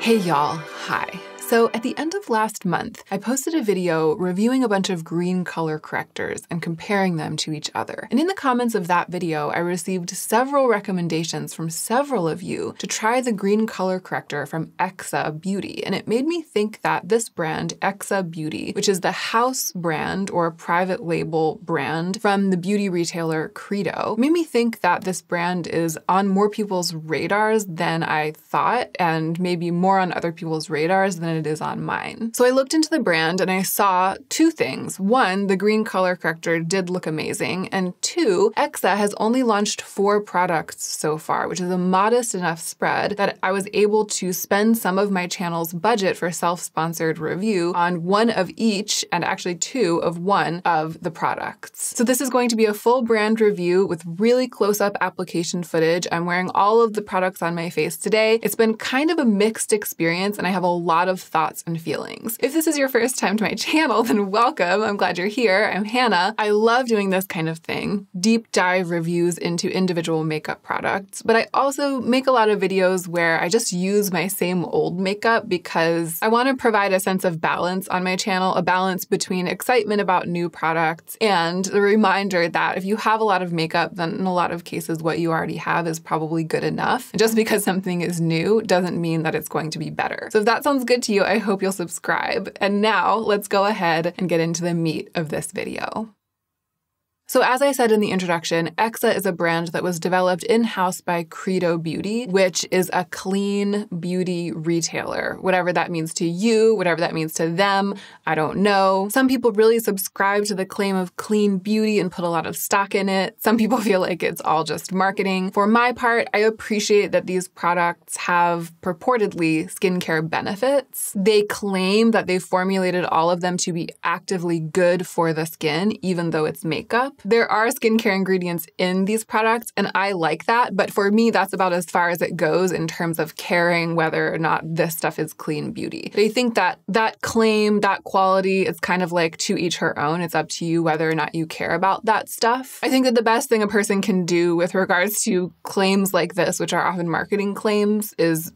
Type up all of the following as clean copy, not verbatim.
Hey y'all, hi. So at the end of last month, I posted a video reviewing a bunch of green color correctors and comparing them to each other. And in the comments of that video, I received several recommendations from several of you to try the green color corrector from Exa Beauty. And it made me think that this brand, Exa Beauty, which is the house brand or private label brand from the beauty retailer Credo, made me think that this brand is on more people's radars than I thought, and maybe more on other people's radars than it is on mine. So I looked into the brand and I saw two things. One, the green color corrector did look amazing, and two, Exa has only launched 4 products so far, which is a modest enough spread that I was able to spend some of my channel's budget for self-sponsored review on one of each, and actually 2 of one of the products. So this is going to be a full brand review with really close-up application footage. I'm wearing all of the products on my face today. It's been kind of a mixed experience, and I have a lot of thoughts and feelings. If this is your first time to my channel, then welcome. I'm glad you're here. I'm Hannah. I love doing this kind of thing, deep dive reviews into individual makeup products, but I also make a lot of videos where I just use my same old makeup because I want to provide a sense of balance on my channel, a balance between excitement about new products and the reminder that if you have a lot of makeup, then in a lot of cases what you already have is probably good enough. And just because something is new doesn't mean that it's going to be better. So if that sounds good to you, I hope you'll subscribe. And now let's go ahead and get into the meat of this video. So as I said in the introduction, Exa is a brand that was developed in-house by Credo Beauty, which is a clean beauty retailer. Whatever that means to you, whatever that means to them, I don't know. Some people really subscribe to the claim of clean beauty and put a lot of stock in it. Some people feel like it's all just marketing. For my part, I appreciate that these products have purportedly skincare benefits. They claim that they formulated all of them to be actively good for the skin, even though it's makeup. There are skincare ingredients in these products, and I like that, but for me, that's about as far as it goes in terms of caring whether or not this stuff is clean beauty. But I think that that claim, that quality, is kind of like to each her own. It's up to you whether or not you care about that stuff. I think that the best thing a person can do with regards to claims like this, which are often marketing claims, is,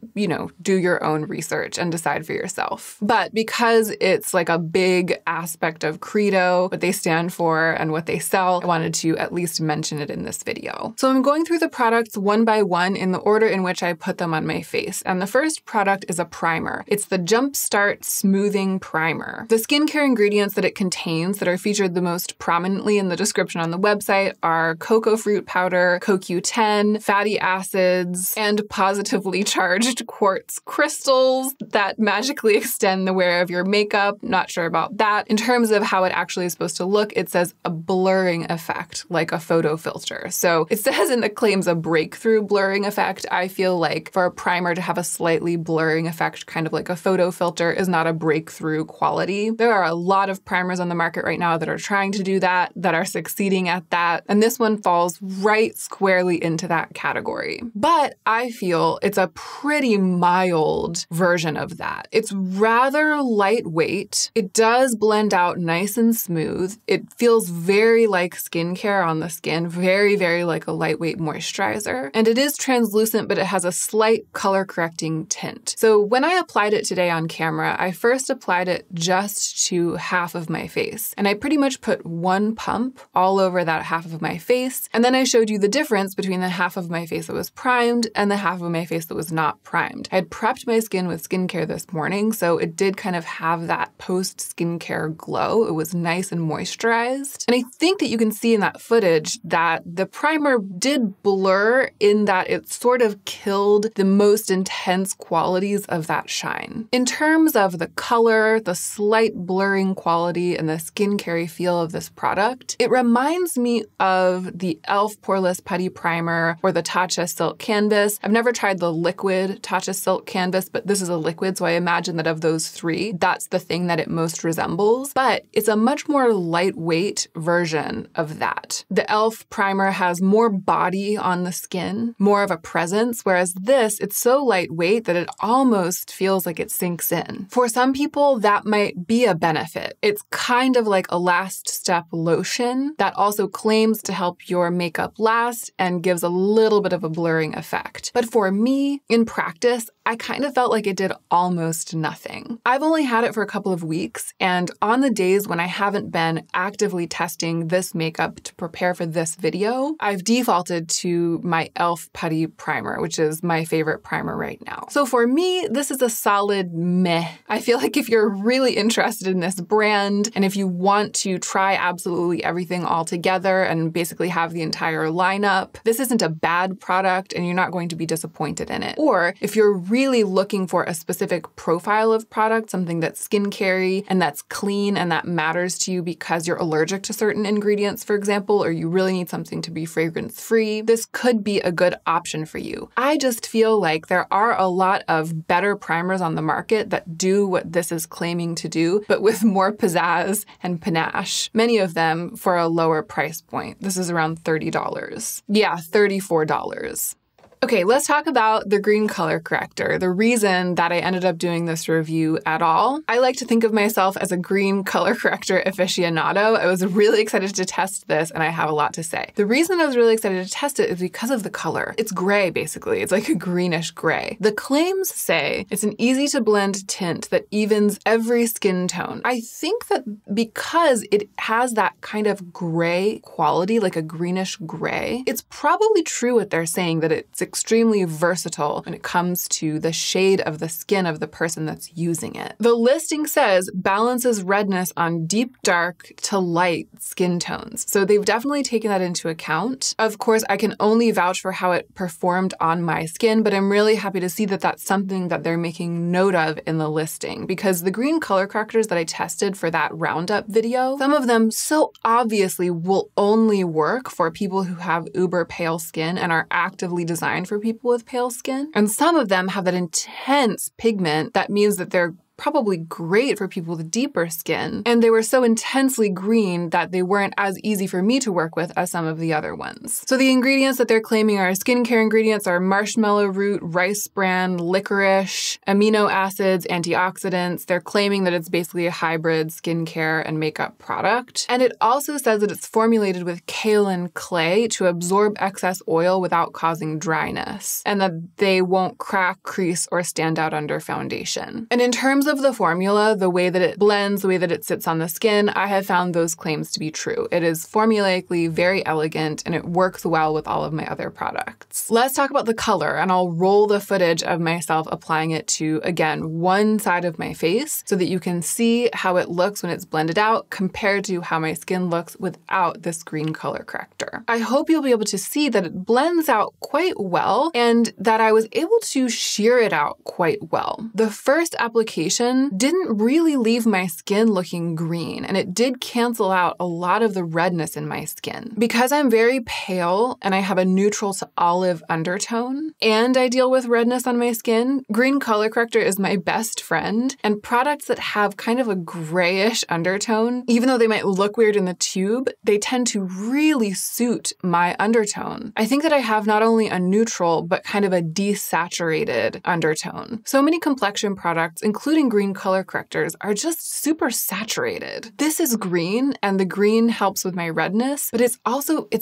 do your own research and decide for yourself. But because it's like a big aspect of Credo, what they stand for and what they sell, I wanted to at least mention it in this video. So I'm going through the products one by one in the order in which I put them on my face. And the first product is a primer. It's the Jumpstart Smoothing Primer. The skincare ingredients that it contains that are featured the most prominently in the description on the website are cocoa fruit powder, CoQ10, fatty acids, and positively charged quartz crystals that magically extend the wear of your makeup. Not sure about that. In terms of how it actually is supposed to look, it says a blurring effect, like a photo filter. So it says in the claims a breakthrough blurring effect. I feel like for a primer to have a slightly blurring effect, kind of like a photo filter, is not a breakthrough quality. There are a lot of primers on the market right now that are trying to do that, that are succeeding at that, and this one falls right squarely into that category. But I feel it's a pretty mild version of that. It's rather lightweight. It does blend out nice and smooth. It feels very like skincare on the skin, very, very like a lightweight moisturizer. And it is translucent, but it has a slight color correcting tint. So when I applied it today on camera, I first applied it just to half of my face. And I pretty much put one pump all over that half of my face. And then I showed you the difference between the half of my face that was primed and the half of my face that was not primed. I had prepped my skin with skincare this morning, so it did kind of have that post-skincare glow. It was nice and moisturized. And I think that you can see in that footage that the primer did blur in that it sort of killed the most intense qualities of that shine. In terms of the color, the slight blurring quality, and the skincare feel of this product, it reminds me of the e.l.f. Poreless Putty Primer or the Tatcha Silk Canvas. I've never tried the liquid Tatcha Silk Canvas, but this is a liquid, so I imagine that of those three, that's the thing that it most resembles. But it's a much more lightweight version of that. The e.l.f. primer has more body on the skin, more of a presence, whereas this, it's so lightweight that it almost feels like it sinks in. For some people, that might be a benefit. It's kind of like a last step lotion that also claims to help your makeup last and gives a little bit of a blurring effect. But for me, in practice, I kind of felt like it did almost nothing. I've only had it for a couple of weeks, and on the days when I haven't been actively testing this makeup to prepare for this video, I've defaulted to my e.l.f. Putty Primer, which is my favorite primer right now. So for me, this is a solid meh. I feel like if you're really interested in this brand, and if you want to try absolutely everything all together and basically have the entire lineup, this isn't a bad product and you're not going to be disappointed in it. Or if you're really looking for a specific profile of product, something that's skincare-y and that's clean and that matters to you because you're allergic to certain ingredients, for example, or you really need something to be fragrance-free, this could be a good option for you. I just feel like there are a lot of better primers on the market that do what this is claiming to do, but with more pizzazz and panache. Many of them for a lower price point. This is around $30. Yeah, $34. Okay, let's talk about the green color corrector, the reason that I ended up doing this review at all. I like to think of myself as a green color corrector aficionado. I was really excited to test this and I have a lot to say. The reason I was really excited to test it is because of the color. It's gray, basically. It's like a greenish gray. The claims say it's an easy to blend tint that evens every skin tone. I think that because it has that kind of gray quality, like a greenish gray, it's probably true what they're saying, that it's extremely versatile when it comes to the shade of the skin of the person that's using it. The listing says balances redness on deep dark to light skin tones. So they've definitely taken that into account. Of course, I can only vouch for how it performed on my skin, but I'm really happy to see that that's something that they're making note of in the listing, because the green color correctors that I tested for that roundup video, some of them so obviously will only work for people who have uber pale skin and are actively designed for people with pale skin. And some of them have that intense pigment that means that they're probably great for people with deeper skin. And they were so intensely green that they weren't as easy for me to work with as some of the other ones. So the ingredients that they're claiming are skincare ingredients are marshmallow root, rice bran, licorice, amino acids, antioxidants. They're claiming that it's basically a hybrid skincare and makeup product. And it also says that it's formulated with kaolin clay to absorb excess oil without causing dryness, and that they won't crack, crease, or stand out under foundation. And in terms of the formula, the way that it blends, the way that it sits on the skin, I have found those claims to be true. It is formulaically very elegant and it works well with all of my other products. Let's talk about the color, and I'll roll the footage of myself applying it to, again, one side of my face so that you can see how it looks when it's blended out compared to how my skin looks without this green color corrector. I hope you'll be able to see that it blends out quite well and that I was able to sheer it out quite well. The first application didn't really leave my skin looking green, and it did cancel out a lot of the redness in my skin. Because I'm very pale and I have a neutral to olive undertone, and I deal with redness on my skin, green color corrector is my best friend, and products that have kind of a grayish undertone, even though they might look weird in the tube, they tend to really suit my undertone. I think that I have not only a neutral, but kind of a desaturated undertone. So many complexion products, including green color correctors, are just super saturated. This is green, and the green helps with my redness, but it's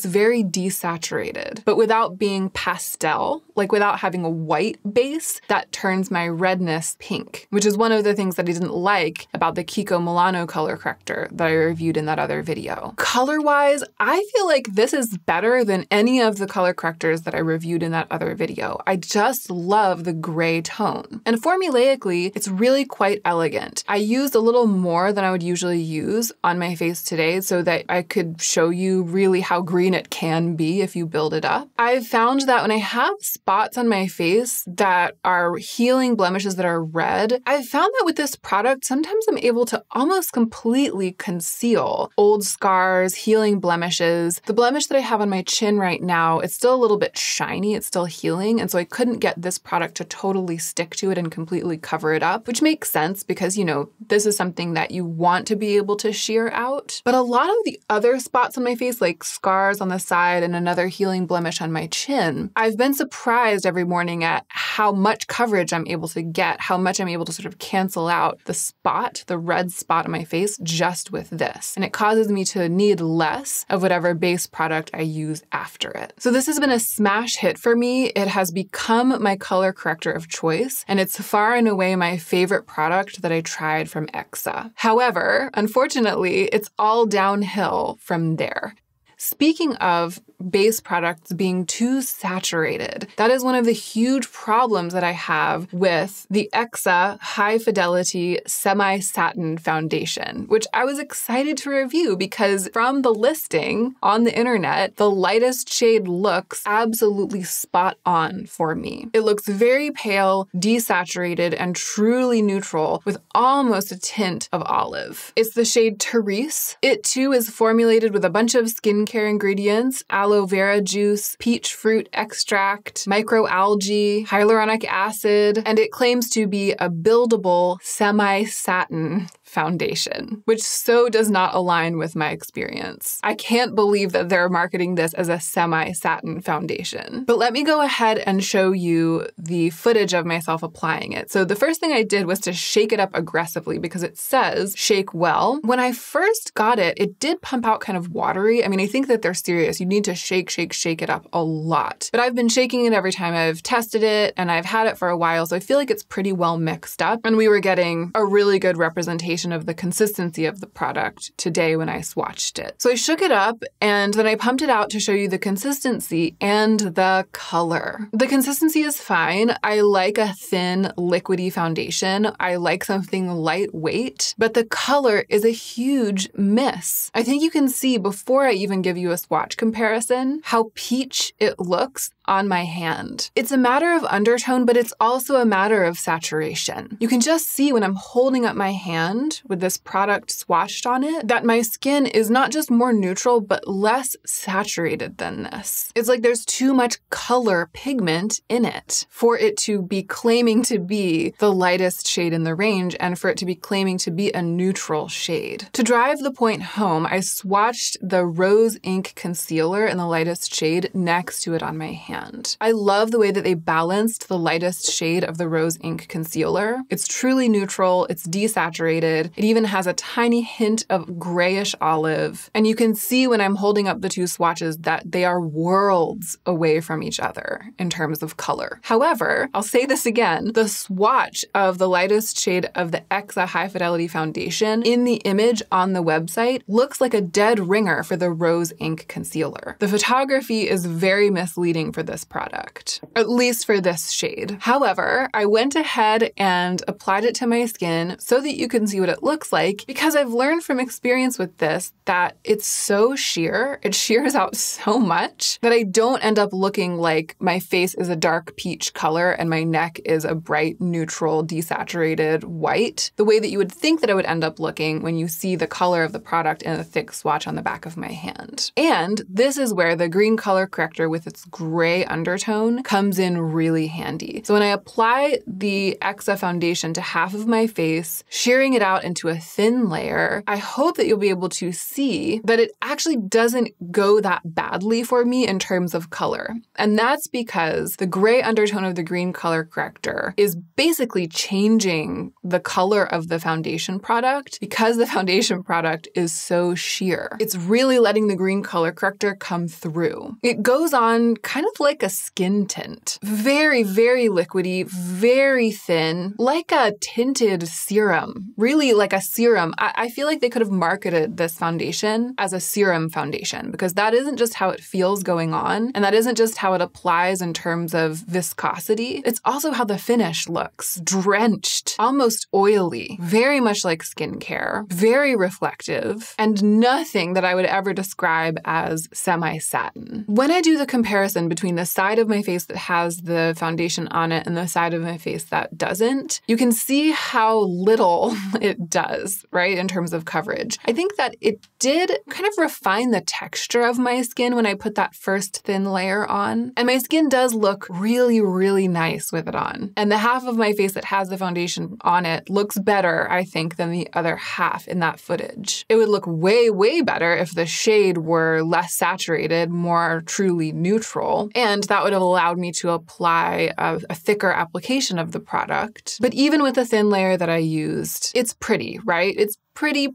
very desaturated, but without being pastel, like without having a white base that turns my redness pink, which is one of the things that I didn't like about the Kiko Milano color corrector that I reviewed in that other video. Color-wise, I feel like this is better than any of the color correctors that I reviewed in that other video. I just love the gray tone. And formulaically, it's really quite elegant. I used a little more than I would usually use on my face today so that I could show you really how green it can be if you build it up. I've found that when I have spots on my face that are healing blemishes that are red, I've found that with this product, sometimes I'm able to almost completely conceal old scars, healing blemishes. The blemish that I have on my chin right now, it's still a little bit shiny, it's still healing, and so I couldn't get this product to totally stick to it and completely cover it up, which makes makes sense because, you know, this is something that you want to be able to sheer out. But a lot of the other spots on my face, like scars on the side and another healing blemish on my chin, I've been surprised every morning at how much coverage I'm able to get, how much I'm able to sort of cancel out the spot, the red spot on my face just with this. And it causes me to need less of whatever base product I use after it. So this has been a smash hit for me. It has become my color corrector of choice, and it's far and away my favorite product that I tried from Exa. However, unfortunately, it's all downhill from there. Speaking of base products being too saturated, that is one of the huge problems that I have with the Exa High Fidelity Semi-Satin Foundation, which I was excited to review because from the listing on the internet, the lightest shade looks absolutely spot on for me. It looks very pale, desaturated, and truly neutral with almost a tint of olive. It's the shade Terese. It too is formulated with a bunch of skincare ingredients, aloe vera juice, peach fruit extract, microalgae, hyaluronic acid, and it claims to be a buildable semi-satin foundation, which so does not align with my experience. I can't believe that they're marketing this as a semi-satin foundation. But let me go ahead and show you the footage of myself applying it. So the first thing I did was to shake it up aggressively because it says shake well. When I first got it, it did pump out kind of watery. I mean, I think that they're serious. You need to shake it up a lot. But I've been shaking it every time I've tested it, and I've had it for a while, so I feel like it's pretty well mixed up. And we were getting a really good representation of the consistency of the product today when I swatched it. So I shook it up and then I pumped it out to show you the consistency and the color. The consistency is fine. I like a thin, liquidy foundation. I like something lightweight, but the color is a huge miss. I think you can see before I even give you a swatch comparison how peach it looks on my hand. It's a matter of undertone, but it's also a matter of saturation. You can just see when I'm holding up my hand with this product swatched on it that my skin is not just more neutral, but less saturated than this. It's like there's too much color pigment in it for it to be claiming to be the lightest shade in the range and for it to be claiming to be a neutral shade. To drive the point home, I swatched the Rose Ink Concealer in the lightest shade next to it on my hand. I love the way that they balanced the lightest shade of the Rose Ink Concealer. It's truly neutral, it's desaturated, it even has a tiny hint of grayish olive, and you can see when I'm holding up the two swatches that they are worlds away from each other in terms of color. However, I'll say this again, the swatch of the lightest shade of the Exa High Fidelity Foundation in the image on the website looks like a dead ringer for the Rose Ink Concealer. The photography is very misleading for this product, at least for this shade. However, I went ahead and applied it to my skin so that you can see what it looks like because I've learned from experience with this that it's so sheer, it sheers out so much that I don't end up looking like my face is a dark peach color and my neck is a bright, neutral, desaturated white, the way that you would think that I would end up looking when you see the color of the product in a thick swatch on the back of my hand. And this is where the green color corrector with its gray undertone comes in really handy. So when I apply the Exa foundation to half of my face, shearing it out into a thin layer, I hope that you'll be able to see that it actually doesn't go that badly for me in terms of color. And that's because the gray undertone of the green color corrector is basically changing the color of the foundation product because the foundation product is so sheer. It's really letting the green color corrector come through. It goes on kind of like a skin tint. Very, very liquidy, very thin, like a tinted serum. Really like a serum. I feel like they could have marketed this foundation as a serum foundation because that isn't just how it feels going on, and that isn't just how it applies in terms of viscosity. It's also how the finish looks. Drenched, almost oily, very much like skincare, very reflective, and nothing that I would ever describe as semi-satin. When I do the comparison between the side of my face that has the foundation on it and the side of my face that doesn't, you can see how little it it does, right, in terms of coverage. I think that it did kind of refine the texture of my skin when I put that first thin layer on. And my skin does look really, really nice with it on. And the half of my face that has the foundation on it looks better, I think, than the other half in that footage. It would look way, way better if the shade were less saturated, more truly neutral. And that would have allowed me to apply a thicker application of the product. But even with the thin layer that I used, it's pretty, right? It's pretty.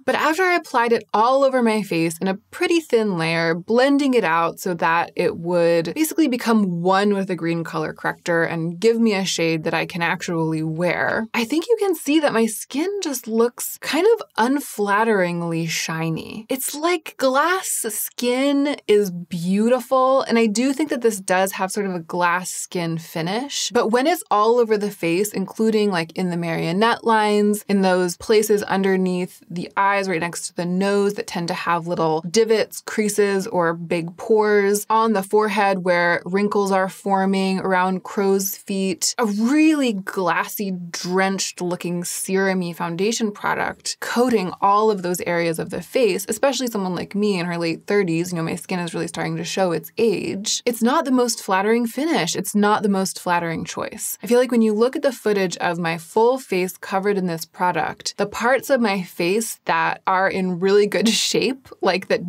But after I applied it all over my face in a pretty thin layer, blending it out so that it would basically become one with the green color corrector and give me a shade that I can actually wear, I think you can see that my skin just looks kind of unflatteringly shiny. It's like glass skin is beautiful, and I do think that this does have sort of a glass skin finish, but when it's all over the face, including like in the marionette lines, in those places underneath the eyes right next to the nose that tend to have little divots, creases, or big pores, on the forehead where wrinkles are forming, around crow's feet, a really glassy, drenched looking serum-y foundation product coating all of those areas of the face, especially someone like me in her late 30s, my skin is really starting to show its age. It's not the most flattering finish. It's not the most flattering choice. I feel like when you look at the footage of my full face covered in this product, the parts of my face that are in really good shape, like that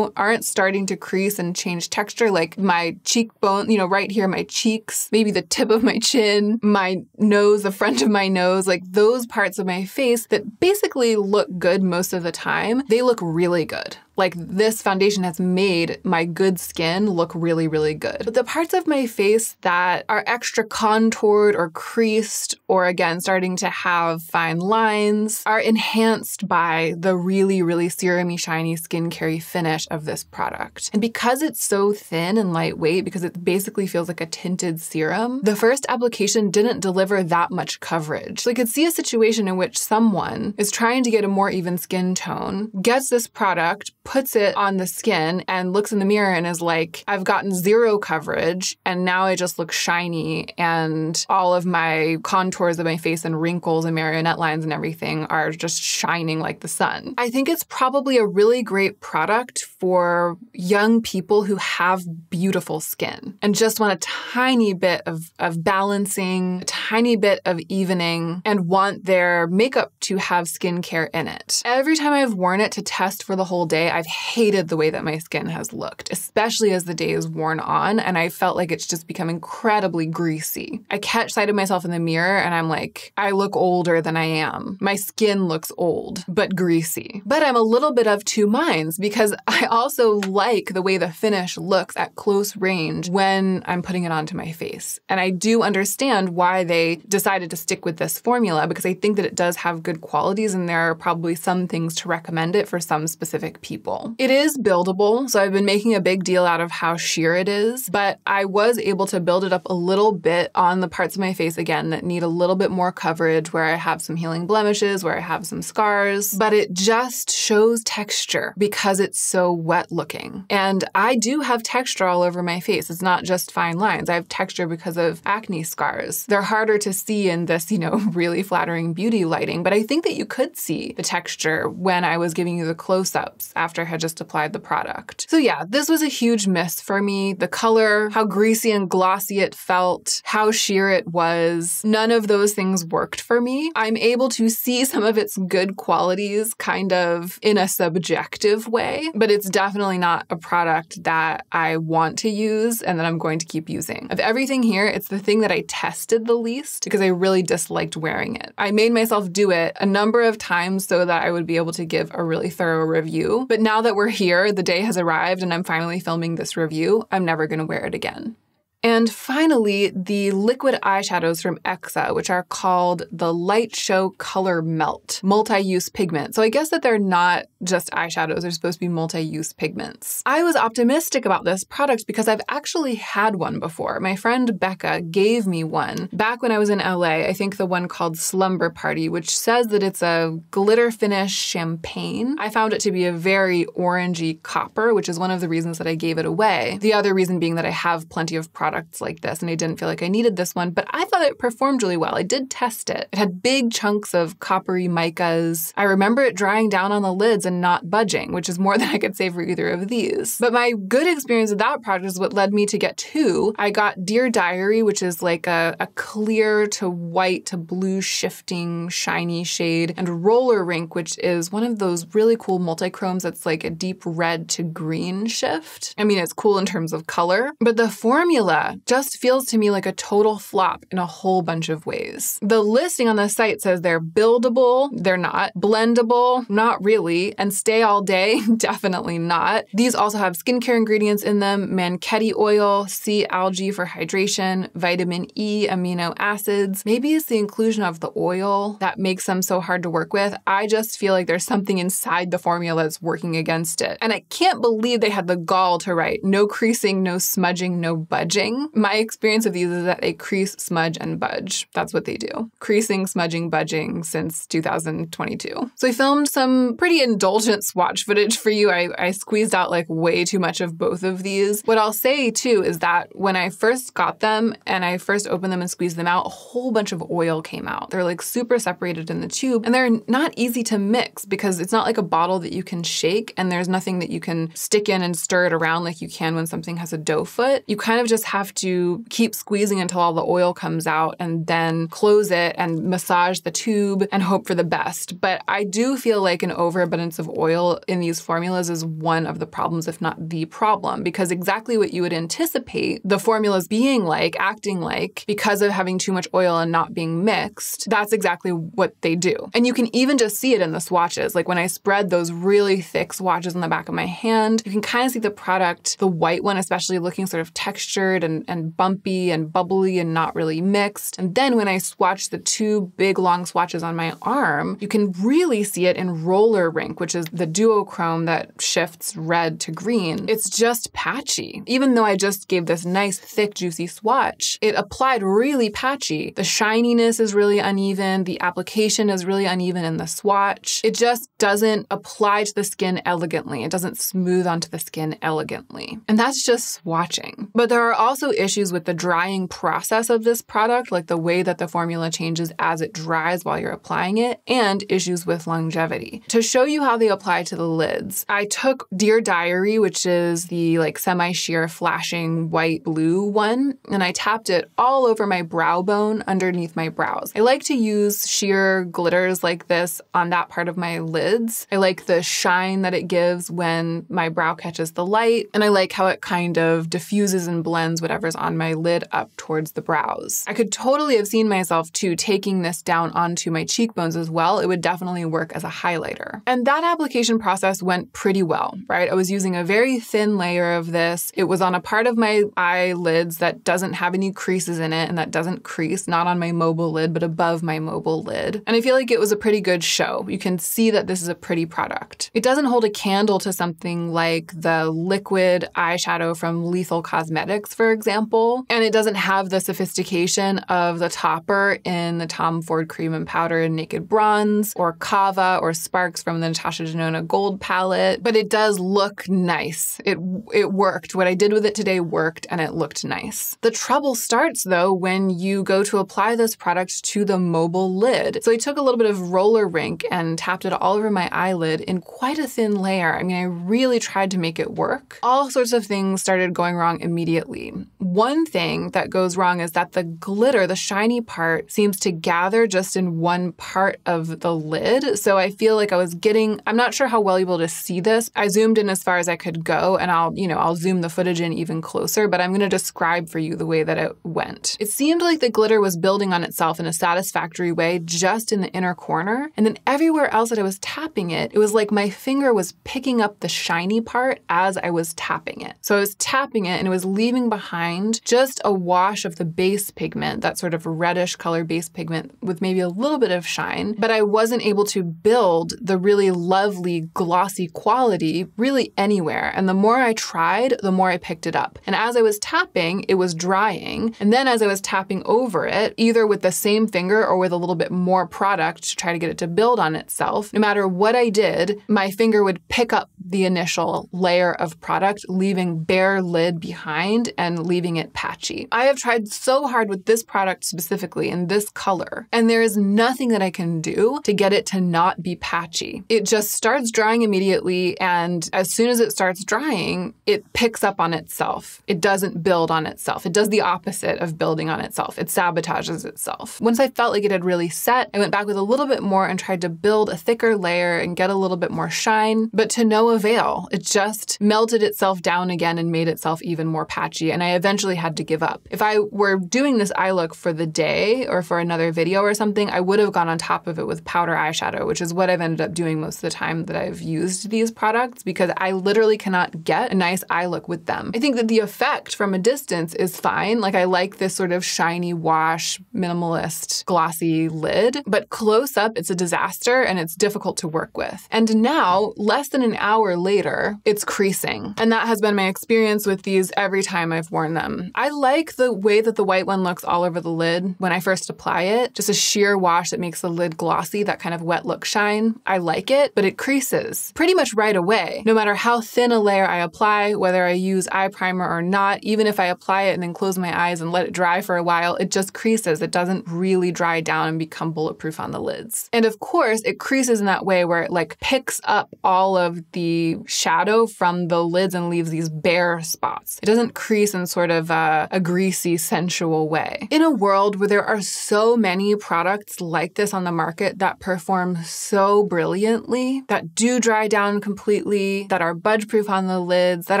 aren't starting to crease and change texture, like my cheekbone, right here, my cheeks, maybe the tip of my chin, my nose, the front of my nose, like those parts of my face that basically look good most of the time, they look really good. Like this foundation has made my good skin look really, really good. But the parts of my face that are extra contoured or creased, or again, starting to have fine lines, are enhanced by the really, really serum-y, shiny, skincare finish of this product. And because it's so thin and lightweight, because it basically feels like a tinted serum, the first application didn't deliver that much coverage. So I could see a situation in which someone is trying to get a more even skin tone, gets this product, puts it on the skin, and looks in the mirror and is like, I've gotten zero coverage, and now I just look shiny, and all of my contours of my face and wrinkles and marionette lines and everything are just shining like the sun. I think it's probably a really great product for young people who have beautiful skin and just want a tiny bit of balancing, a tiny bit of evening, and want their makeup to have skincare in it. Every time I've worn it to test for the whole day, I've hated the way that my skin has looked, especially as the day is worn on, and I felt like it's just become incredibly greasy. I catch sight of myself in the mirror and I'm like, I look older than I am. My skin looks old, but greasy. But I'm a little bit of two minds because I also like the way the finish looks at close range when I'm putting it onto my face. And I do understand why they decided to stick with this formula, because I think that it does have good qualities and there are probably some things to recommend it for some specific people. It is buildable, so I've been making a big deal out of how sheer it is, but I was able to build it up a little bit on the parts of my face, again, that need a little bit more coverage, where I have some healing blemishes, where I have some scars, but it just shows texture because it's so wet looking. And I do have texture all over my face. It's not just fine lines. I have texture because of acne scars. They're harder to see in this, really flattering beauty lighting, but I think that you could see the texture when I was giving you the close-ups after I had just applied the product. So yeah, this was a huge miss for me. The color, how greasy and glossy it felt, how sheer it was, none of those things worked for me. I'm able to see some of its good qualities kind of in a subjective way, but it's definitely not a product that I want to use and that I'm going to keep using. Of everything here, it's the thing that I tested the least because I really disliked wearing it. I made myself do it a number of times so that I would be able to give a really thorough review. But now that we're here, the day has arrived and I'm finally filming this review, I'm never going to wear it again. And finally, the liquid eyeshadows from Exa, which are called the Light Show Color Melt multi-use pigment. So I guess that they're not just eyeshadows, they're supposed to be multi-use pigments. I was optimistic about this product because I've actually had one before. My friend Becca gave me one back when I was in LA, I think the one called Slumber Party, which says that it's a glitter finish champagne. I found it to be a very orangey copper, which is one of the reasons that I gave it away. The other reason being that I have plenty of products products like this, and I didn't feel like I needed this one, but I thought it performed really well. I did test it. It had big chunks of coppery micas. I remember it drying down on the lids and not budging, which is more than I could say for either of these. But my good experience with that product is what led me to get two. I got Dear Diary, which is like a clear to white to blue shifting shiny shade, and Roller Rink, which is one of those really cool multi-chromes that's like a deep red to green shift. I mean, it's cool in terms of color, but the formula just feels to me like a total flop in a whole bunch of ways. The listing on the site says they're buildable, they're not. Blendable, not really. And stay all day, definitely not. These also have skincare ingredients in them: Manketti oil, sea algae for hydration, vitamin E, amino acids. Maybe it's the inclusion of the oil that makes them so hard to work with. I just feel like there's something inside the formula that's working against it. And I can't believe they had the gall to write no creasing, no smudging, no budging. My experience of these is that they crease, smudge, and budge. That's what they do. Creasing, smudging, budging since 2022. So I filmed some pretty indulgent swatch footage for you. I squeezed out like way too much of both of these. What I'll say too is that when I first got them and I first opened them and squeezed them out, a whole bunch of oil came out. They're like super separated in the tube, and they're not easy to mix because it's not like a bottle that you can shake and there's nothing that you can stick in and stir it around like you can when something has a dough foot. You kind of just have to keep squeezing until all the oil comes out and then close it and massage the tube and hope for the best. But I do feel like an overabundance of oil in these formulas is one of the problems, if not the problem, because exactly what you would anticipate the formulas being like, acting like, because of having too much oil and not being mixed, that's exactly what they do. And you can even just see it in the swatches. Like when I spread those really thick swatches on the back of my hand, you can kind of see the product, the white one especially, looking sort of textured and bumpy and bubbly and not really mixed. And then when I swatch the two big long swatches on my arm, you can really see it in Roller Rink, which is the duochrome that shifts red to green. It's just patchy. Even though I just gave this nice, thick, juicy swatch, it applied really patchy. The shininess is really uneven. The application is really uneven in the swatch. It just doesn't apply to the skin elegantly. It doesn't smooth onto the skin elegantly. And that's just swatching. But there are also issues with the drying process of this product, like the way that the formula changes as it dries while you're applying it, and issues with longevity. To show you how they apply to the lids, I took Dear Diary, which is the like semi-sheer flashing white blue one, and I tapped it all over my brow bone underneath my brows. I like to use sheer glitters like this on that part of my lids. I like the shine that it gives when my brow catches the light, and I like how it kind of diffuses and blends whatever's on my lid up towards the brows. I could totally have seen myself too taking this down onto my cheekbones as well. It would definitely work as a highlighter. And that application process went pretty well, right? I was using a very thin layer of this. It was on a part of my eyelids that doesn't have any creases in it and that doesn't crease, not on my mobile lid, but above my mobile lid. And I feel like it was a pretty good show. You can see that this is a pretty product. It doesn't hold a candle to something like the liquid eyeshadow from Lethal Cosmetics, for example. And it doesn't have the sophistication of the topper in the Tom Ford Cream and Powder and Naked Bronze, or Kava or Sparks from the Natasha Denona Gold palette, but it does look nice. It worked. What I did with it today worked and it looked nice. The trouble starts though when you go to apply this product to the mobile lid. So I took a little bit of Roller Rink and tapped it all over my eyelid in quite a thin layer. I mean, I really tried to make it work. All sorts of things started going wrong immediately. One thing that goes wrong is that the glitter, the shiny part, seems to gather just in one part of the lid. So I feel like I was getting, I'm not sure how well you'll be able to see this. I zoomed in as far as I could go, and I'll zoom the footage in even closer, but I'm going to describe for you the way that it went. It seemed like the glitter was building on itself in a satisfactory way just in the inner corner, and then everywhere else that I was tapping it, it was like my finger was picking up the shiny part as I was tapping it. So I was tapping it and it was leaving behind just a wash of the base pigment, that sort of reddish color base pigment with maybe a little bit of shine, but I wasn't able to build the really lovely glossy quality really anywhere. And the more I tried, the more I picked it up. And as I was tapping, it was drying. And then as I was tapping over it, either with the same finger or with a little bit more product to try to get it to build on itself, no matter what I did, my finger would pick up the initial layer of product, leaving bare lid behind and than leaving it patchy. I have tried so hard with this product specifically in this color, and there is nothing that I can do to get it to not be patchy. It just starts drying immediately, and as soon as it starts drying, it picks up on itself. It doesn't build on itself. It does the opposite of building on itself. It sabotages itself. Once I felt like it had really set, I went back with a little bit more and tried to build a thicker layer and get a little bit more shine, but to no avail. It just melted itself down again and made itself even more patchy, and I eventually had to give up. If I were doing this eye look for the day or for another video or something, I would have gone on top of it with powder eyeshadow, which is what I've ended up doing most of the time that I've used these products, because I literally cannot get a nice eye look with them. I think that the effect from a distance is fine. Like, I like this sort of shiny wash, minimalist, glossy lid, but close up, it's a disaster and it's difficult to work with. And now, less than an hour later, it's creasing. And that has been my experience with these every time I've worn them. I like the way that the white one looks all over the lid when I first apply it. Just a sheer wash that makes the lid glossy, that kind of wet look shine. I like it, but it creases pretty much right away. No matter how thin a layer I apply, whether I use eye primer or not, even if I apply it and then close my eyes and let it dry for a while, it just creases. It doesn't really dry down and become bulletproof on the lids. And of course, it creases in that way where it like picks up all of the shadow from the lids and leaves these bare spots. It doesn't crease in sort of a greasy, sensual way. In a world where there are so many products like this on the market that perform so brilliantly, that do dry down completely, that are budge-proof on the lids, that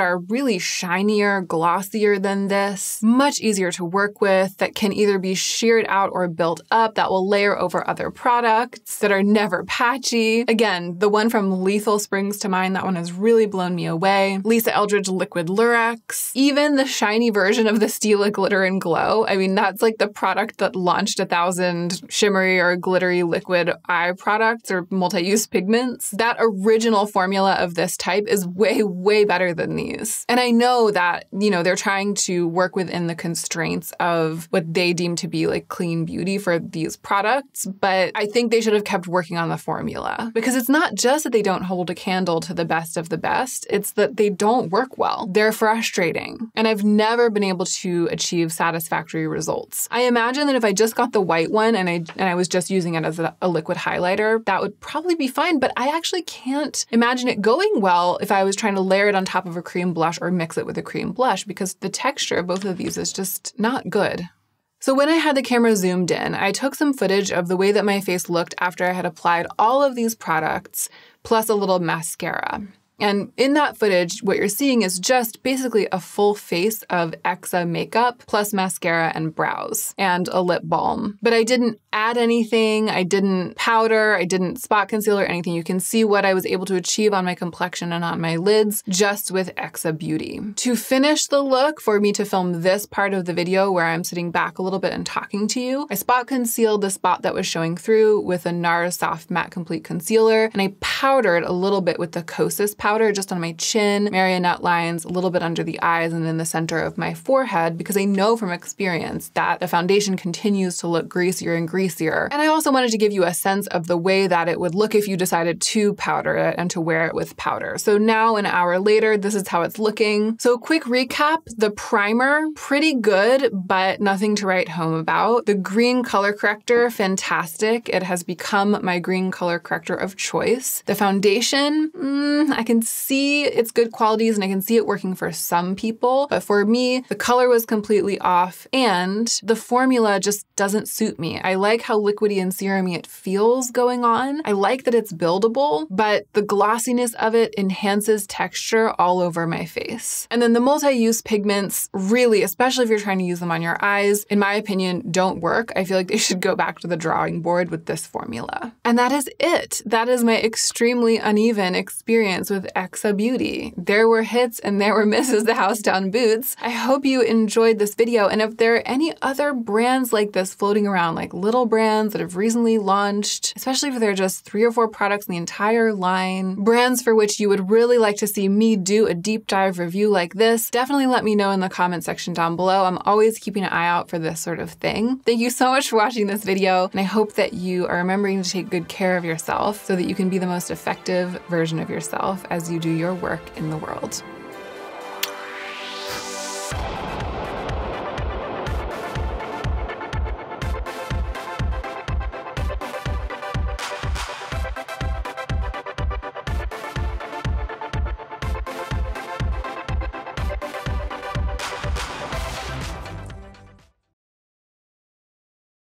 are really shinier, glossier than this, much easier to work with, that can either be sheared out or built up, that will layer over other products, that are never patchy. Again, the one from Lethal springs to mind. That one has really blown me away. Lisa Eldridge Liquid Lurex. Even the shiny version of the Stila Glitter and Glow. I mean, that's like the product that launched 1,000 shimmery or glittery liquid eye products or multi-use pigments. That original formula of this type is way, way better than these. And I know that, you know, they're trying to work within the constraints of what they deem to be like clean beauty for these products, but I think they should have kept working on the formula, because it's not just that they don't hold a candle to the best of the best, it's that they don't work well. They're frustrating, and I've never been able to achieve satisfactory results. I imagine that if I just got the white one and I was just using it as a liquid highlighter, that would probably be fine, but I actually can't imagine it going well if I was trying to layer it on top of a cream blush or mix it with a cream blush, because the texture of both of these is just not good. So when I had the camera zoomed in, I took some footage of the way that my face looked after I had applied all of these products, plus a little mascara. And in that footage, what you're seeing is just basically a full face of Exa makeup plus mascara and brows and a lip balm. But I didn't add anything. I didn't powder. I didn't spot conceal or anything. You can see what I was able to achieve on my complexion and on my lids just with Exa Beauty. To finish the look, for me to film this part of the video where I'm sitting back a little bit and talking to you, I spot concealed the spot that was showing through with a NARS Soft Matte Complete Concealer, and I powdered a little bit with the Kosas powder just on my chin, marionette lines, a little bit under the eyes, and in the center of my forehead, because I know from experience that the foundation continues to look greasier and greasier. And I also wanted to give you a sense of the way that it would look if you decided to powder it and to wear it with powder. So now, an hour later, this is how it's looking. So quick recap, the primer, pretty good, but nothing to write home about. The green color corrector, fantastic. It has become my green color corrector of choice. The foundation, I can see its good qualities and I can see it working for some people, but for me, the color was completely off and the formula just doesn't suit me. I like how liquidy and serumy it feels going on. I like that it's buildable, but the glossiness of it enhances texture all over my face. And then the multi-use pigments, really, especially if you're trying to use them on your eyes, in my opinion, don't work. I feel like they should go back to the drawing board with this formula. And that is it. That is my extremely uneven experience with Exa Beauty. There were hits and there were misses, the house down boots. I hope you enjoyed this video, and if there are any other brands like this floating around, like little brands that have recently launched, especially if they're just 3 or 4 products in the entire line, brands for which you would really like to see me do a deep dive review like this, definitely let me know in the comment section down below. I'm always keeping an eye out for this sort of thing. Thank you so much for watching this video, and I hope that you are remembering to take good care of yourself so that you can be the most effective version of yourself as you do your work in the world.